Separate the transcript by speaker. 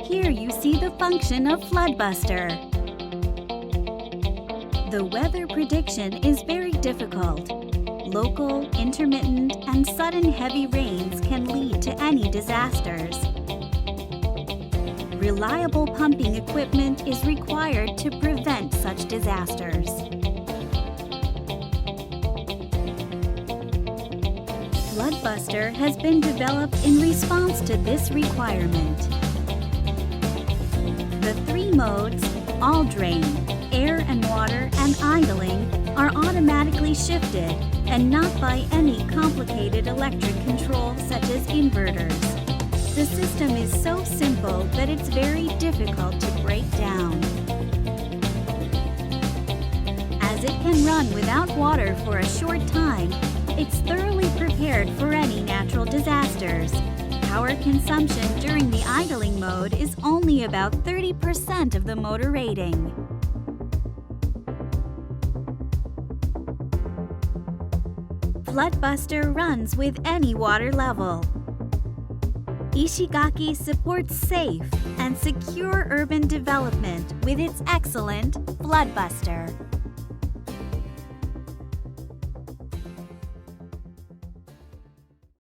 Speaker 1: Here you see the function of BUSTER. The weather prediction is very difficult. Local, intermittent, and sudden heavy rains can lead to any disasters. Reliable pumping equipment is required to prevent such disasters. BUSTER has been developed in response to this requirement. The three modes, all drain, air and water, and idling, are automatically shifted and not by any complicated electric control such as inverters. The system is so simple that it's very difficult to break down. As it can run without water for a short time, it's thoroughly prepared for any natural disasters. Power consumption during the idling mode is only about 30% of the motor rating. BUSTER runs with any water level. ISHIGAKI supports safe and secure urban development with its excellent BUSTER.